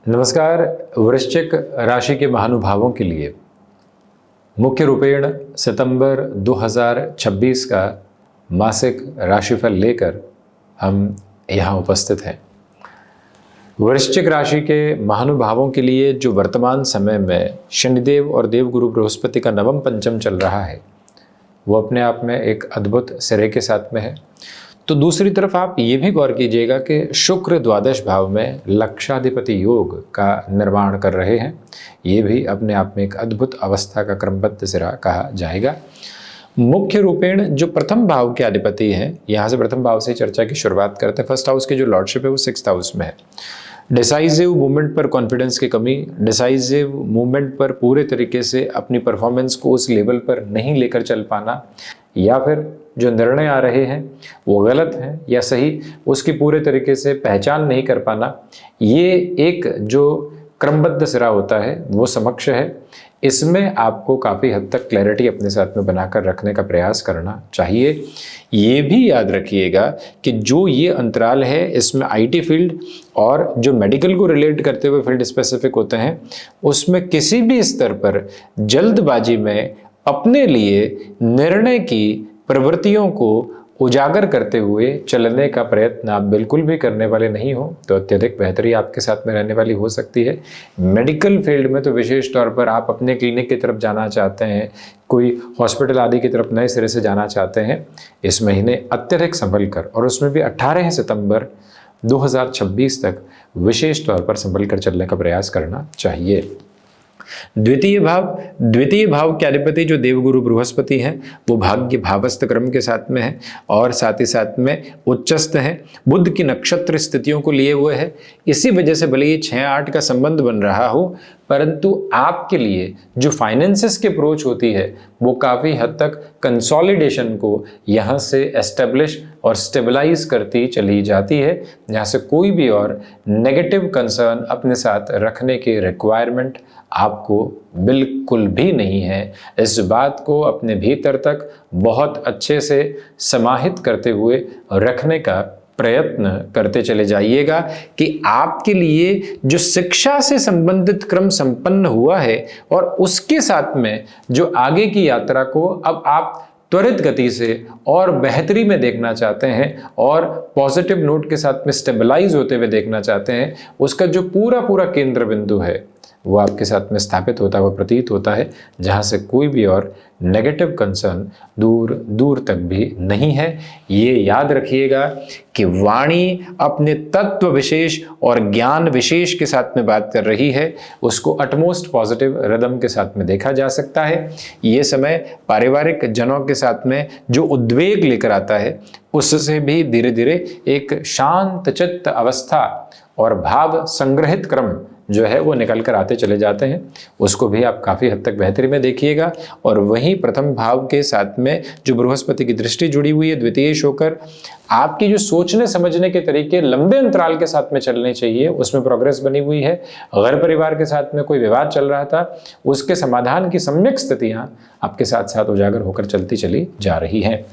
नमस्कार। वृश्चिक राशि के महानुभावों के लिए मुख्य रूपेण सितंबर 2026 का मासिक राशिफल लेकर हम यहाँ उपस्थित हैं। वृश्चिक राशि के महानुभावों के लिए जो वर्तमान समय में शनिदेव और देवगुरु बृहस्पति का नवम पंचम चल रहा है वो अपने आप में एक अद्भुत सिरे के साथ में है। तो दूसरी तरफ आप ये भी गौर कीजिएगा कि शुक्र द्वादश भाव में लक्षाधिपति योग का निर्माण कर रहे हैं। ये भी अपने आप में एक अद्भुत अवस्था का क्रमबद्ध सिरा कहा जाएगा। मुख्य रूपेण जो प्रथम भाव के अधिपति हैं, यहाँ से प्रथम भाव से चर्चा की शुरुआत करते हैं। फर्स्ट हाउस की जो लॉर्डशिप है वो 6th हाउस में है। डिसाइसिव मूवमेंट पर कॉन्फिडेंस की कमी, डिसाइसिव मूवमेंट पर पूरे तरीके से अपनी परफॉर्मेंस को उस लेवल पर नहीं लेकर चल पाना, या फिर जो निर्णय आ रहे हैं वो गलत हैं या सही, उसकी पूरे तरीके से पहचान नहीं कर पाना, ये एक जो क्रमबद्ध सिरा होता है वो समक्ष है। इसमें आपको काफ़ी हद तक क्लैरिटी अपने साथ में बनाकर रखने का प्रयास करना चाहिए। ये भी याद रखिएगा कि जो ये अंतराल है इसमें आईटी फील्ड और जो मेडिकल को रिलेट करते हुए फील्ड स्पेसिफिक होते हैं, उसमें किसी भी स्तर पर जल्दबाजी में अपने लिए निर्णय की प्रवृत्तियों को उजागर करते हुए चलने का प्रयत्न आप बिल्कुल भी करने वाले नहीं हो तो अत्यधिक बेहतरी आपके साथ में रहने वाली हो सकती है। मेडिकल फील्ड में तो विशेष तौर पर आप अपने क्लिनिक की तरफ जाना चाहते हैं, कोई हॉस्पिटल आदि की तरफ नए सिरे से जाना चाहते हैं, इस महीने अत्यधिक संभल कर, और उसमें भी 18 सितंबर 2026 तक विशेष तौर पर संभल कर चलने का प्रयास करना चाहिए। द्वितीय भाव के अधिपति जो देवगुरु बृहस्पति हैं वो भाग्य भावस्थ क्रम के साथ में है और साथ ही साथ में उच्चस्थ हैं। बुध की नक्षत्र स्थितियों को लिए हुए है। इसी वजह से भले ये 6-8 का संबंध बन रहा हो, परंतु आपके लिए जो फाइनेंसेस की अप्रोच होती है वो काफ़ी हद तक कंसोलिडेशन को यहाँ से एस्टेब्लिश और स्टेबलाइज करती चली जाती है, जहाँ से कोई भी और नेगेटिव कंसर्न अपने साथ रखने की रिक्वायरमेंट आपको बिल्कुल भी नहीं है। इस बात को अपने भीतर तक बहुत अच्छे से समाहित करते हुए रखने का प्रयत्न करते चले जाइएगा कि आपके लिए जो शिक्षा से संबंधित क्रम संपन्न हुआ है और उसके साथ में जो आगे की यात्रा को अब आप त्वरित गति से और बेहतरी में देखना चाहते हैं और पॉजिटिव नोट के साथ में स्टेबलाइज होते हुए देखना चाहते हैं, उसका जो पूरा केंद्र बिंदु है वो आपके साथ में स्थापित होता हुआ प्रतीत होता है, जहाँ से कोई भी और नेगेटिव कंसर्न दूर दूर तक भी नहीं है। ये याद रखिएगा कि वाणी अपने तत्व विशेष और ज्ञान विशेष के साथ में बात कर रही है, उसको अटमोस्ट पॉजिटिव रिदम के साथ में देखा जा सकता है। ये समय पारिवारिक जनों के साथ में जो उद्वेग लेकर आता है उससे भी धीरे धीरे एक शांत चित्त अवस्था और भाव संग्रहित क्रम जो है वो निकल कर आते चले जाते हैं, उसको भी आप काफ़ी हद तक बेहतरी में देखिएगा। और वहीं प्रथम भाव के साथ में जो बृहस्पति की दृष्टि जुड़ी हुई है द्वितीयेश होकर, आपकी जो सोचने समझने के तरीके लंबे अंतराल के साथ में चलने चाहिए, उसमें प्रोग्रेस बनी हुई है। घर परिवार के साथ में कोई विवाद चल रहा था, उसके समाधान की सम्यक स्थितियाँ आपके साथ साथ उजागर होकर चलती चली जा रही हैं।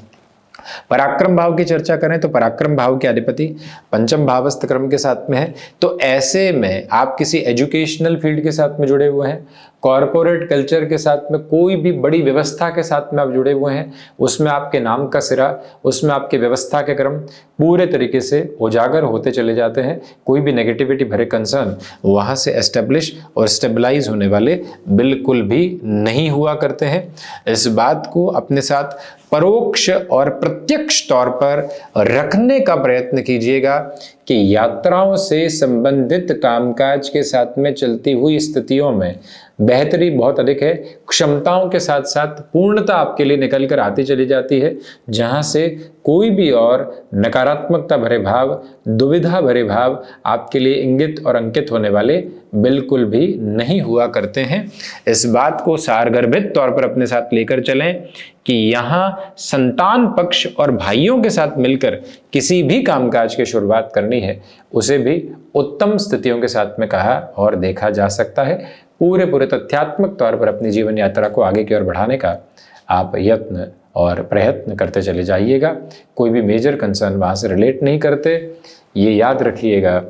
पराक्रम भाव की चर्चा करें तो पराक्रम भाव के अधिपति पंचम भावस्थ क्रम के साथ में है। तो ऐसे में आप किसी एजुकेशनल फील्ड के साथ में जुड़े हुए हैं, कॉरपोरेट कल्चर के साथ में कोई भी बड़ी व्यवस्था के साथ में आप जुड़े हुए हैं, उसमें आपके नाम का सिरा, उसमें आपके व्यवस्था के क्रम पूरे तरीके से उजागर होते चले जाते हैं। कोई भी नेगेटिविटी भरे कंसर्न वहाँ से एस्टेब्लिश और स्टेबलाइज होने वाले बिल्कुल भी नहीं हुआ करते हैं। इस बात को अपने साथ परोक्ष और प्रत्यक्ष तौर पर रखने का प्रयत्न कीजिएगा कि यात्राओं से संबंधित कामकाज के साथ में चलती हुई स्थितियों में बेहतरी बहुत अधिक है। क्षमताओं के साथ साथ पूर्णता आपके लिए निकल कर आती चली जाती है, जहां से कोई भी और नकारात्मकता भरे भाव, दुविधा भरे भाव आपके लिए इंगित और अंकित होने वाले बिल्कुल भी नहीं हुआ करते हैं। इस बात को सारगर्भित तौर पर अपने साथ लेकर चलें कि यहाँ संतान पक्ष और भाइयों के साथ मिलकर किसी भी कामकाज की शुरुआत करनी है, उसे भी उत्तम स्थितियों के साथ में कहा और देखा जा सकता है। पूरे तथ्यात्मक तौर पर अपनी जीवन यात्रा को आगे की ओर बढ़ाने का आप यत्न और प्रयत्न करते चले जाइएगा। कोई भी मेजर कंसर्न वहाँ से रिलेट नहीं करते। ये याद रखिएगा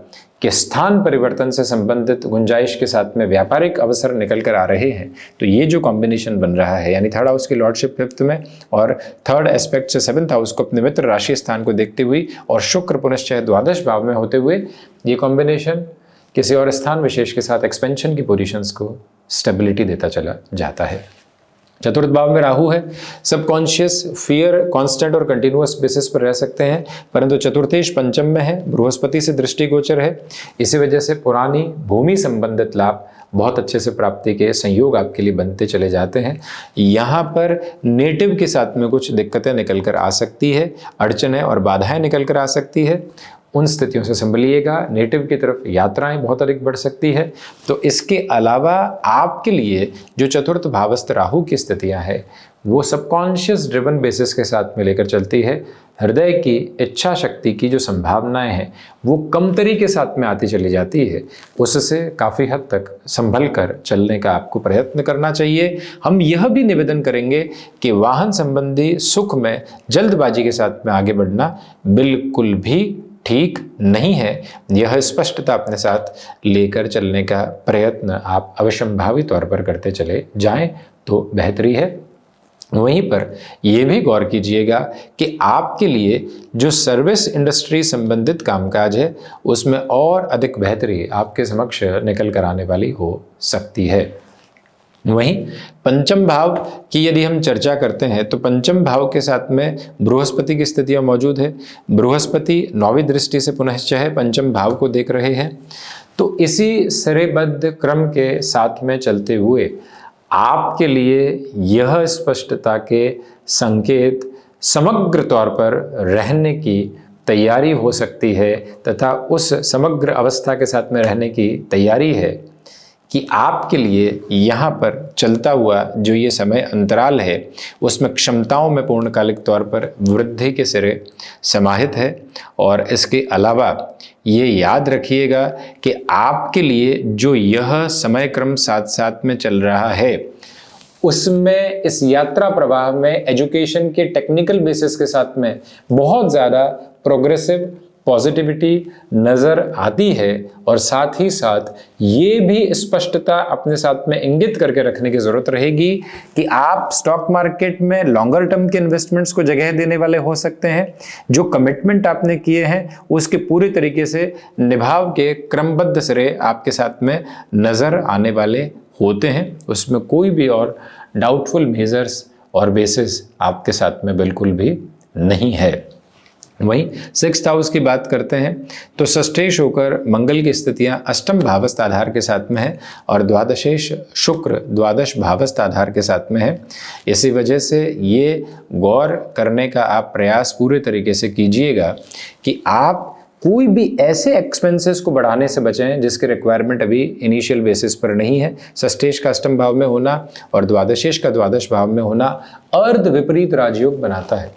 कि स्थान परिवर्तन से संबंधित गुंजाइश के साथ में व्यापारिक अवसर निकल कर आ रहे हैं। तो ये जो कॉम्बिनेशन बन रहा है, यानी थर्ड हाउस की लॉर्डशिप फिफ्थ में और थर्ड एस्पेक्ट से सेवंथ हाउस को अपने मित्र राशि स्थान को देखते हुए और शुक्र पुनश्चय द्वादश भाव में होते हुए, ये कॉम्बिनेशन किसी और स्थान विशेष के साथ एक्सपेंशन की पोजीशंस को स्टेबिलिटी देता चला जाता है। चतुर्थ भाव में राहु है। सबकॉन्शियस फियर कांस्टेंट और कंटिन्यूअस बेसिस पर रह सकते हैं, परंतु चतुर्थेश पंचम में है, बृहस्पति से दृष्टिगोचर है। इसी वजह से पुरानी भूमि संबंधित लाभ बहुत अच्छे से प्राप्ति के संयोग आपके लिए बनते चले जाते हैं। यहाँ पर नेटिव के साथ में कुछ दिक्कतें निकल कर आ सकती है, अड़चनें और बाधाएं निकल कर आ सकती है, उन स्थितियों से संभलिएगा। नेटिव की तरफ यात्राएं बहुत अधिक बढ़ सकती है। तो इसके अलावा आपके लिए जो चतुर्थ भावस्थ राहु की स्थितियां हैं वो सबकॉन्शियस ड्रिवन बेसिस के साथ में लेकर चलती है। हृदय की इच्छा शक्ति की जो संभावनाएं हैं वो कमतरी के साथ में आती चली जाती है, उससे काफ़ी हद तक संभल कर चलने का आपको प्रयत्न करना चाहिए। हम यह भी निवेदन करेंगे कि वाहन संबंधी सुख में जल्दबाजी के साथ में आगे बढ़ना बिल्कुल भी ठीक नहीं है। यह स्पष्टता अपने साथ लेकर चलने का प्रयत्न आप अवश्यंभावी तौर पर करते चले जाएं तो बेहतरी है। वहीं पर यह भी गौर कीजिएगा कि आपके लिए जो सर्विस इंडस्ट्री संबंधित कामकाज है उसमें और अधिक बेहतरी आपके समक्ष निकल कर आने वाली हो सकती है। वहीं पंचम भाव की यदि हम चर्चा करते हैं तो पंचम भाव के साथ में बृहस्पति की स्थितियां मौजूद है। बृहस्पति 9वीं दृष्टि से पुनश्चय पंचम भाव को देख रहे हैं। तो इसी श्रेयबद्ध क्रम के साथ में चलते हुए आपके लिए यह स्पष्टता के संकेत समग्र तौर पर रहने की तैयारी हो सकती है तथा उस समग्र अवस्था के साथ में रहने की तैयारी है कि आपके लिए यहाँ पर चलता हुआ जो ये समय अंतराल है उसमें क्षमताओं में पूर्णकालिक तौर पर वृद्धि के सिरे समाहित है। और इसके अलावा ये याद रखिएगा कि आपके लिए जो यह समय क्रम साथ साथ में चल रहा है उसमें इस यात्रा प्रवाह में एजुकेशन के टेक्निकल बेसिस के साथ में बहुत ज़्यादा प्रोग्रेसिव पॉजिटिविटी नज़र आती है। और साथ ही साथ ये भी स्पष्टता अपने साथ में इंगित करके रखने की ज़रूरत रहेगी कि आप स्टॉक मार्केट में लॉन्गर टर्म के इन्वेस्टमेंट्स को जगह देने वाले हो सकते हैं। जो कमिटमेंट आपने किए हैं उसके पूरी तरीके से निभाव के क्रमबद्ध सिरे आपके साथ में नज़र आने वाले होते हैं। उसमें कोई भी और डाउटफुल मेजर्स और बेसिस आपके साथ में बिल्कुल भी नहीं है। वहीं सिक्स्थ हाउस की बात करते हैं तो षष्ठेश होकर मंगल की स्थितियां अष्टम भावस्थ आधार के साथ में है और द्वादशेश शुक्र द्वादश भावस्थ आधार के साथ में है। इसी वजह से ये गौर करने का आप प्रयास पूरे तरीके से कीजिएगा कि आप कोई भी ऐसे एक्सपेंसेस को बढ़ाने से बचें जिसके रिक्वायरमेंट अभी इनिशियल बेसिस पर नहीं है। षष्ठेश का अष्टम भाव में होना और द्वादशेश का द्वादश भाव में होना अर्ध विपरीत राजयोग बनाता है,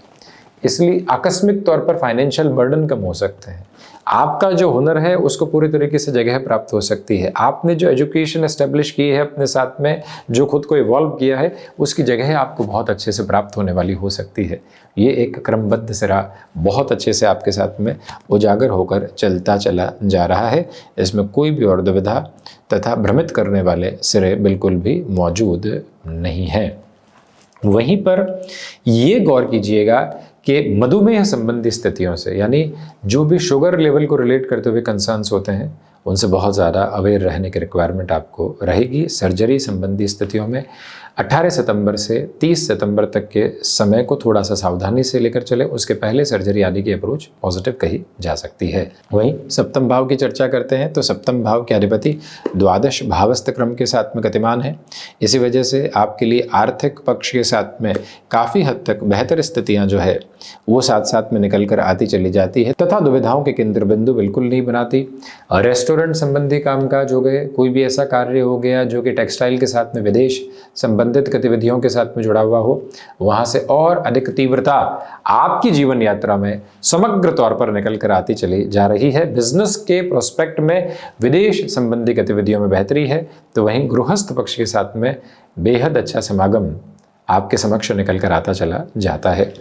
इसलिए आकस्मिक तौर पर फाइनेंशियल बर्डन कम हो सकते हैं। आपका जो हुनर है उसको पूरी तरीके से जगह प्राप्त हो सकती है। आपने जो एजुकेशन एस्टेब्लिश की है अपने साथ में, जो खुद को इवॉल्व किया है, उसकी जगह आपको बहुत अच्छे से प्राप्त होने वाली हो सकती है। ये एक क्रमबद्ध सिरा बहुत अच्छे से आपके साथ में उजागर होकर चलता चला जा रहा है। इसमें कोई भी और दुविधा तथा भ्रमित करने वाले सिरे बिल्कुल भी मौजूद नहीं है। वहीं पर ये गौर कीजिएगा कि मधुमेह संबंधी स्थितियों से, यानी जो भी शुगर लेवल को रिलेट करते हुए कंसर्न्स होते हैं उनसे बहुत ज़्यादा अवेयर रहने की रिक्वायरमेंट आपको रहेगी। सर्जरी संबंधी स्थितियों में 18 सितंबर से 30 सितंबर तक के समय को थोड़ा सा सावधानी से लेकर चले, उसके पहले सर्जरी आदि की अप्रोच पॉजिटिव कही जा सकती है। वहीं सप्तम भाव की चर्चा करते हैं तो सप्तम भाव के अधिपति द्वादश भावस्थ क्रम के साथ में गतिमान है। इसी वजह से आपके लिए आर्थिक पक्ष के साथ में काफ़ी हद तक बेहतर स्थितियाँ जो है वो साथ साथ में निकल कर आती चली जाती है तथा दुविधाओं के केंद्र बिंदु बिल्कुल नहीं बनाती। रेस्टोरेंट संबंधी कामकाज हो गए, कोई भी ऐसा कार्य हो गया जो कि टेक्सटाइल के साथ में विदेश संबंधित गतिविधियों के साथ में जुड़ा हुआ हो, वहाँ से और अधिक तीव्रता आपकी जीवन यात्रा में समग्र तौर पर निकल कर आती चली जा रही है। बिजनेस के प्रोस्पेक्ट में विदेश संबंधी गतिविधियों में बेहतरी है, तो वहीं गृहस्थ पक्ष के साथ में बेहद अच्छा समागम आपके समक्ष निकल कर आता चला जाता है।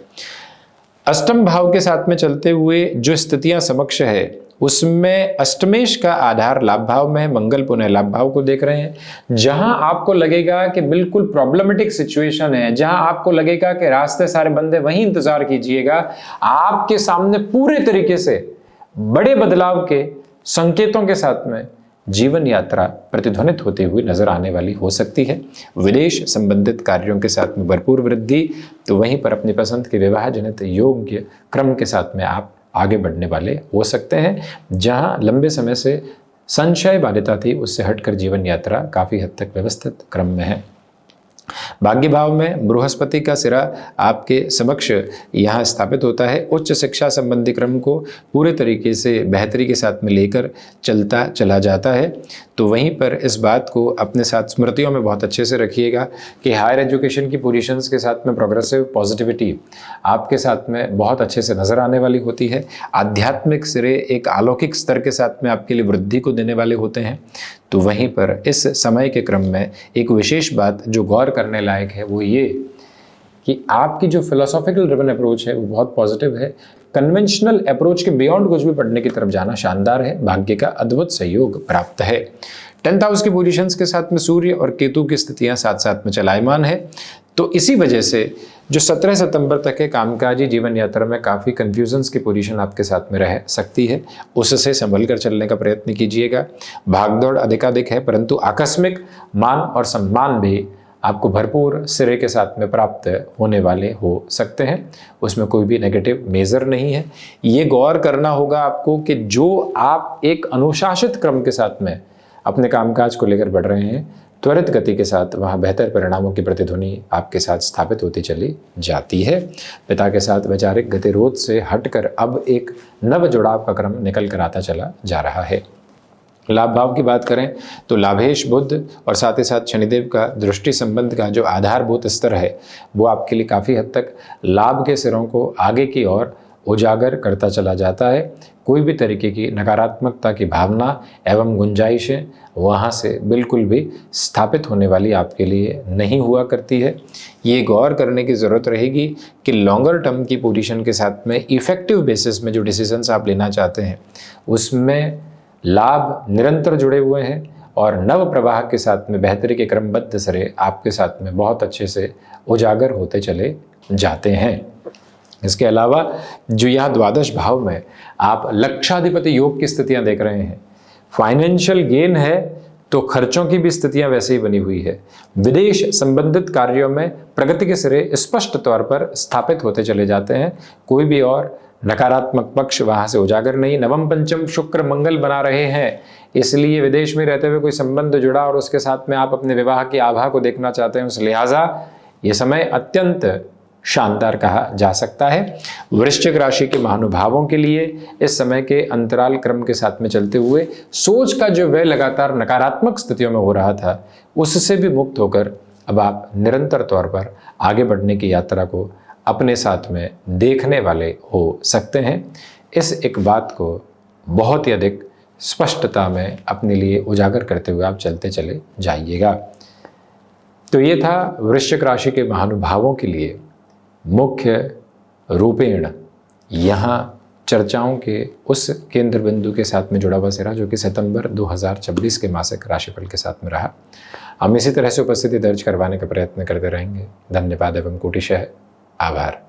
अष्टम भाव के साथ में चलते हुए जो स्थितियां समक्ष है उसमें अष्टमेश का आधार लाभ भाव में है, मंगल पुनः लाभ भाव को देख रहे हैं। जहां आपको लगेगा कि बिल्कुल प्रॉब्लमेटिक सिचुएशन है, जहां आपको लगेगा कि रास्ते सारे बंद है, वहीं इंतजार कीजिएगा। आपके सामने पूरे तरीके से बड़े बदलाव के संकेतों के साथ में जीवन यात्रा प्रतिध्वनित होती हुई नजर आने वाली हो सकती है। विदेश संबंधित कार्यों के साथ में भरपूर वृद्धि, तो वहीं पर अपनी पसंद के विवाह जनित योग्य क्रम के साथ में आप आगे बढ़ने वाले हो सकते हैं। जहां लंबे समय से संशय बाध्यता थी, उससे हटकर जीवन यात्रा काफ़ी हद तक व्यवस्थित क्रम में है। भाग्य भाव में बृहस्पति का सिरा आपके समक्ष यहाँ स्थापित होता है। उच्च शिक्षा संबंधी क्रम को पूरे तरीके से बेहतरी के साथ में लेकर चलता चला जाता है। तो वहीं पर इस बात को अपने साथ स्मृतियों में बहुत अच्छे से रखिएगा कि हायर एजुकेशन की पोजीशंस के साथ में प्रोग्रेसिव पॉजिटिविटी आपके साथ में बहुत अच्छे से नज़र आने वाली होती है। आध्यात्मिक सिरे एक अलौकिक स्तर के साथ में आपके लिए वृद्धि को देने वाले होते हैं। तो वहीं पर इस समय के क्रम में एक विशेष बात जो गौर करने लायक है वो ये कि आपकी जो फिलोसॉफिकल ड्रिवन अप्रोच है वो बहुत पॉजिटिव है। कन्वेंशनल अप्रोच के बियॉन्ड कुछ भी पढ़ने की तरफ जाना शानदार है। भाग्य का अद्भुत सहयोग प्राप्त है। 10th हाउस की पोजीशंस के साथ में सूर्य और केतु की स्थितियां साथ साथ में चलायमान है। तो इसी वजह से जो 17 सितंबर तक के कामकाजी जीवन यात्रा में काफ़ी कन्फ्यूजन्स की पोजीशन आपके साथ में रह सकती है, उससे संभल कर चलने का प्रयत्न कीजिएगा। भागदौड़ अधिकाधिक है, परंतु आकस्मिक मान और सम्मान भी आपको भरपूर सिरे के साथ में प्राप्त होने वाले हो सकते हैं। उसमें कोई भी नेगेटिव मेजर नहीं है। ये गौर करना होगा आपको कि जो आप एक अनुशासित क्रम के साथ में अपने कामकाज को लेकर बढ़ रहे हैं, त्वरित गति के साथ वहाँ बेहतर परिणामों की प्रतिध्वनि आपके साथ स्थापित होती चली जाती है। पिता के साथ वैचारिक गतिरोध से हटकर अब एक नव जुड़ाव का क्रम निकल कर आता चला जा रहा है। लाभ भाव की बात करें तो लाभेश बुध और साथ ही साथ शनिदेव का दृष्टि संबंध का जो आधारभूत स्तर है वो आपके लिए काफ़ी हद तक लाभ के सिरों को आगे की ओर उजागर करता चला जाता है। कोई भी तरीके की नकारात्मकता की भावना एवं गुंजाइशें वहाँ से बिल्कुल भी स्थापित होने वाली आपके लिए नहीं हुआ करती है। ये गौर करने की ज़रूरत रहेगी कि लॉन्गर टर्म की पोजीशन के साथ में इफ़ेक्टिव बेसिस में जो डिसीजंस आप लेना चाहते हैं उसमें लाभ निरंतर जुड़े हुए हैं और नव प्रवाह के साथ में बेहतरी के क्रमबद्ध सिरे आपके साथ में बहुत अच्छे से उजागर होते चले जाते हैं। इसके अलावा जो यहाँ द्वादश भाव में आप लक्षाधिपति योग की स्थितियां देख रहे हैं, फाइनेंशियल गेन है तो खर्चों की भी स्थितियां वैसे ही बनी हुई है। विदेश संबंधित कार्यों में प्रगति के सिरे स्पष्ट तौर पर स्थापित होते चले जाते हैं। कोई भी और नकारात्मक पक्ष वहाँ से उजागर नहीं। नवम पंचम शुक्र मंगल बना रहे हैं, इसलिए विदेश में रहते हुए कोई संबंध जुड़ा और उसके साथ में आप अपने विवाह की आभा को देखना चाहते हैं, उस लिहाजा ये समय अत्यंत शानदार कहा जा सकता है। वृश्चिक राशि के महानुभावों के लिए इस समय के अंतराल क्रम के साथ में चलते हुए सोच का जो व्यय लगातार नकारात्मक स्थितियों में हो रहा था उससे भी मुक्त होकर अब आप निरंतर तौर पर आगे बढ़ने की यात्रा को अपने साथ में देखने वाले हो सकते हैं। इस एक बात को बहुत ही अधिक स्पष्टता में अपने लिए उजागर करते हुए आप चलते चले जाइएगा। तो ये था वृश्चिक राशि के महानुभावों के लिए मुख्य रूपेण यहाँ चर्चाओं के उस केंद्र बिंदु के साथ में जुड़ा हुआ सिरा जो कि सितंबर 2026 के मासिक राशिफल के साथ में रहा। हम इसी तरह से उपस्थिति दर्ज करवाने का प्रयत्न करते रहेंगे। धन्यवाद एवं कोटिशः आभार।